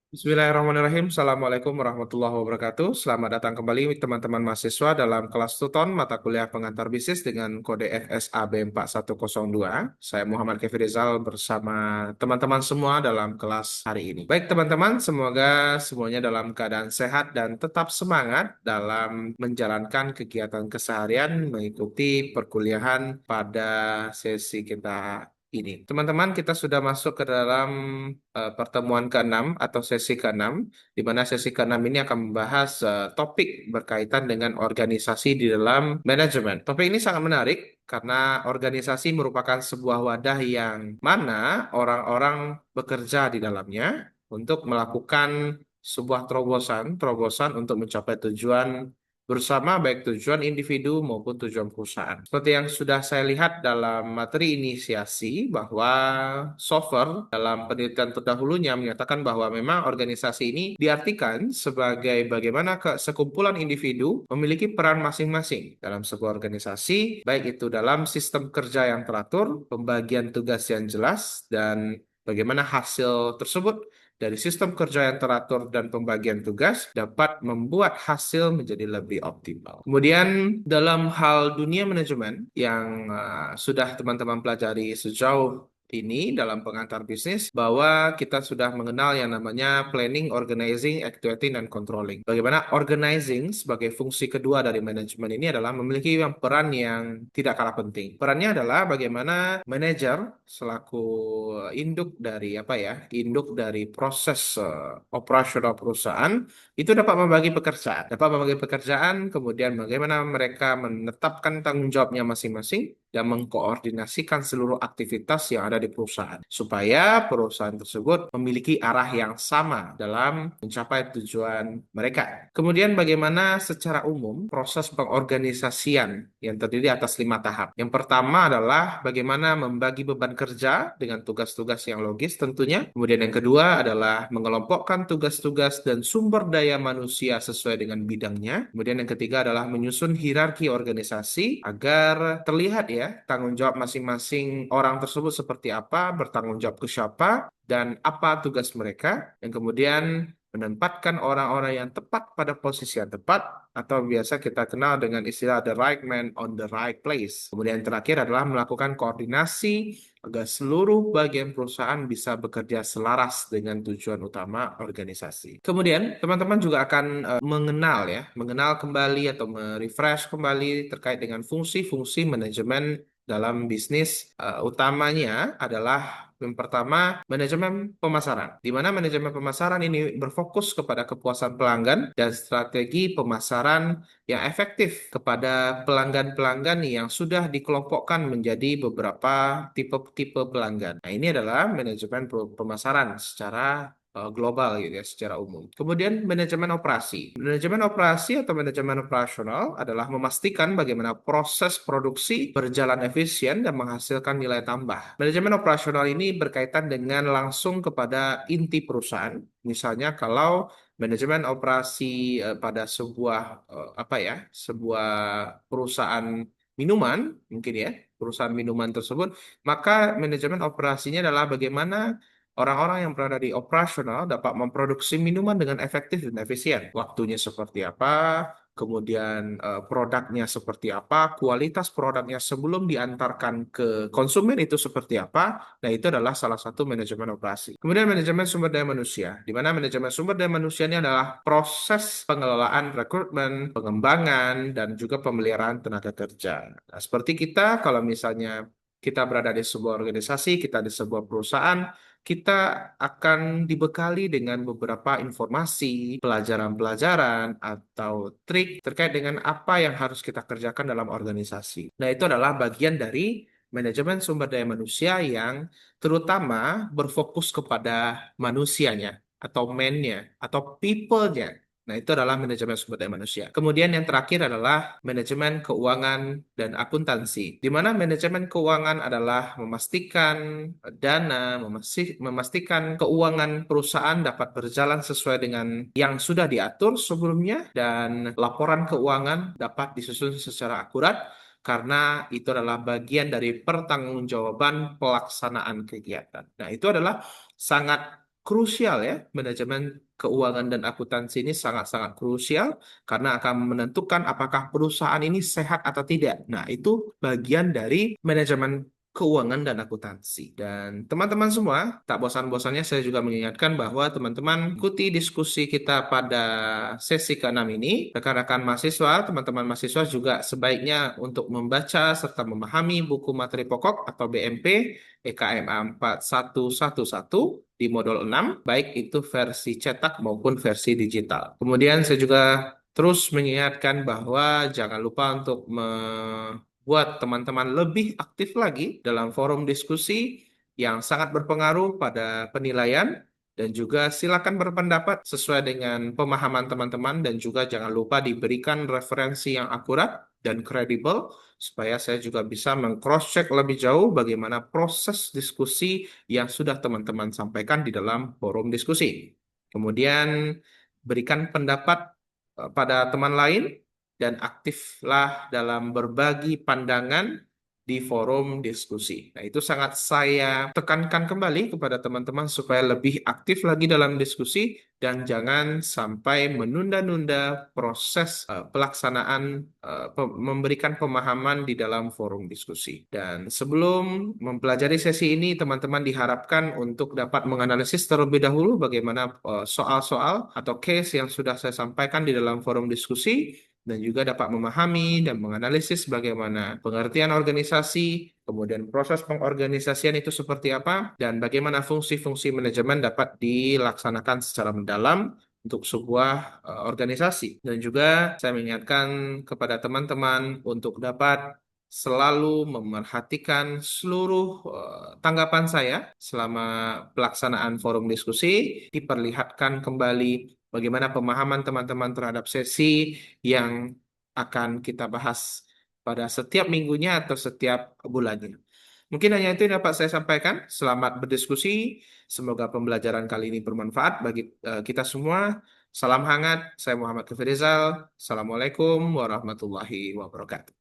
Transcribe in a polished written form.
Bismillahirrahmanirrahim. Assalamualaikum warahmatullahi wabarakatuh. Selamat datang kembali teman-teman mahasiswa dalam kelas Tuton mata kuliah pengantar bisnis dengan kode FSAB 4102. Saya Muhammad Kefir Rizal bersama teman-teman semua dalam kelas hari ini. Baik teman-teman, semoga semuanya dalam keadaan sehat dan tetap semangat dalam menjalankan kegiatan keseharian mengikuti perkuliahan pada sesi kita ini. Teman-teman, kita sudah masuk ke dalam pertemuan ke-6 atau sesi ke-6, di mana sesi ke-6 ini akan membahas topik berkaitan dengan organisasi di dalam manajemen. Topik ini sangat menarik karena organisasi merupakan sebuah wadah yang mana orang-orang bekerja di dalamnya untuk melakukan sebuah terobosan untuk mencapai tujuan bersama baik tujuan individu maupun tujuan perusahaan. Seperti yang sudah saya lihat dalam materi inisiasi bahwa Sofer dalam penelitian terdahulunya menyatakan bahwa memang organisasi ini diartikan sebagai bagaimana sekumpulan individu memiliki peran masing-masing dalam sebuah organisasi, baik itu dalam sistem kerja yang teratur, pembagian tugas yang jelas, dan bagaimana hasil tersebut dari sistem kerja yang teratur dan pembagian tugas dapat membuat hasil menjadi lebih optimal. Kemudian dalam hal dunia manajemen yang sudah teman-teman pelajari sejauh ini dalam pengantar bisnis bahwa kita sudah mengenal yang namanya planning, organizing, actuating, dan controlling. Bagaimana organizing sebagai fungsi kedua dari manajemen ini adalah memiliki peran yang tidak kalah penting. Perannya adalah bagaimana manajer selaku induk dari proses operasional perusahaan itu dapat membagi pekerjaan, kemudian bagaimana mereka menetapkan tanggung jawabnya masing-masing dan mengkoordinasikan seluruh aktivitas yang ada di perusahaan supaya perusahaan tersebut memiliki arah yang sama dalam mencapai tujuan mereka. Kemudian bagaimana secara umum proses pengorganisasian yang terdiri atas 5 tahap. Yang pertama adalah bagaimana membagi beban kerja dengan tugas-tugas yang logis tentunya. Kemudian yang kedua adalah mengelompokkan tugas-tugas dan sumber daya manusia sesuai dengan bidangnya. Kemudian yang ketiga adalah menyusun hierarki organisasi agar terlihat ya tanggung jawab masing-masing orang tersebut seperti apa, bertanggung jawab ke siapa, dan apa tugas mereka. Yang kemudian menempatkan orang-orang yang tepat pada posisi yang tepat atau biasa kita kenal dengan istilah the right man on the right place. Kemudian yang terakhir adalah melakukan koordinasi agar seluruh bagian perusahaan bisa bekerja selaras dengan tujuan utama organisasi. Kemudian teman-teman juga akan mengenal kembali atau merefresh kembali terkait dengan fungsi-fungsi manajemen dalam bisnis. Utamanya adalah yang pertama, manajemen pemasaran, di mana manajemen pemasaran ini berfokus kepada kepuasan pelanggan dan strategi pemasaran yang efektif kepada pelanggan-pelanggan yang sudah dikelompokkan menjadi beberapa tipe-tipe pelanggan. Nah, ini adalah manajemen pemasaran secara global gitu ya, secara umum. Kemudian manajemen operasi. Manajemen operasi atau manajemen operasional adalah memastikan bagaimana proses produksi berjalan efisien dan menghasilkan nilai tambah. Manajemen operasional ini berkaitan dengan langsung kepada inti perusahaan. Misalnya kalau manajemen operasi pada sebuah perusahaan minuman mungkin ya, perusahaan minuman tersebut, maka manajemen operasinya adalah bagaimana orang-orang yang berada di operasional dapat memproduksi minuman dengan efektif dan efisien. Waktunya seperti apa, kemudian produknya seperti apa, kualitas produknya sebelum diantarkan ke konsumen itu seperti apa. Nah, itu adalah salah satu manajemen operasi. Kemudian manajemen sumber daya manusia, di mana manajemen sumber daya manusia ini adalah proses pengelolaan rekrutmen, pengembangan, dan juga pemeliharaan tenaga kerja. Nah, seperti kita, kalau misalnya kita berada di sebuah organisasi, kita di sebuah perusahaan, kita akan dibekali dengan beberapa informasi, pelajaran-pelajaran, atau trik terkait dengan apa yang harus kita kerjakan dalam organisasi. Nah, itu adalah bagian dari manajemen sumber daya manusia yang terutama berfokus kepada manusianya, atau man-nya, atau people-nya. Nah, itu adalah manajemen sumber daya manusia. Kemudian yang terakhir adalah manajemen keuangan dan akuntansi, di mana manajemen keuangan adalah memastikan dana, memastikan keuangan perusahaan dapat berjalan sesuai dengan yang sudah diatur sebelumnya, dan laporan keuangan dapat disusun secara akurat karena itu adalah bagian dari pertanggungjawaban pelaksanaan kegiatan. Nah, itu adalah sangat krusial ya. Manajemen keuangan dan akuntansi ini sangat-sangat krusial karena akan menentukan apakah perusahaan ini sehat atau tidak. Nah, itu bagian dari manajemen keuangan dan akuntansi. Dan teman-teman semua, tak bosan-bosannya saya juga mengingatkan bahwa teman-teman ikuti diskusi kita pada sesi ke-6 ini. Rekan-rekan mahasiswa, teman-teman mahasiswa juga sebaiknya untuk membaca serta memahami buku materi pokok atau BMP EKMA 4111 di modul 6, baik itu versi cetak maupun versi digital. Kemudian saya juga terus mengingatkan bahwa jangan lupa untuk membuat teman-teman lebih aktif lagi dalam forum diskusi yang sangat berpengaruh pada penilaian dan juga silakan berpendapat sesuai dengan pemahaman teman-teman dan juga jangan lupa diberikan referensi yang akurat dan kredibel supaya saya juga bisa meng-cross-check lebih jauh bagaimana proses diskusi yang sudah teman-teman sampaikan di dalam forum diskusi. Kemudian berikan pendapat pada teman lain dan aktiflah dalam berbagi pandangan di forum diskusi. Nah, itu sangat saya tekankan kembali kepada teman-teman supaya lebih aktif lagi dalam diskusi dan jangan sampai menunda-nunda proses pelaksanaan memberikan pemahaman di dalam forum diskusi. Dan sebelum mempelajari sesi ini, teman-teman diharapkan untuk dapat menganalisis terlebih dahulu bagaimana soal-soal atau case yang sudah saya sampaikan di dalam forum diskusi dan juga dapat memahami dan menganalisis bagaimana pengertian organisasi, kemudian proses pengorganisasian itu seperti apa, dan bagaimana fungsi-fungsi manajemen dapat dilaksanakan secara mendalam untuk sebuah organisasi. Dan juga saya mengingatkan kepada teman-teman untuk dapat selalu memerhatikan seluruh tanggapan saya selama pelaksanaan forum diskusi, diperlihatkan kembali bagaimana pemahaman teman-teman terhadap sesi yang akan kita bahas pada setiap minggunya atau setiap bulannya. Mungkin hanya itu yang dapat saya sampaikan. Selamat berdiskusi. Semoga pembelajaran kali ini bermanfaat bagi kita semua. Salam hangat. Saya Muhammad Kefir Rizal. Assalamualaikum warahmatullahi wabarakatuh.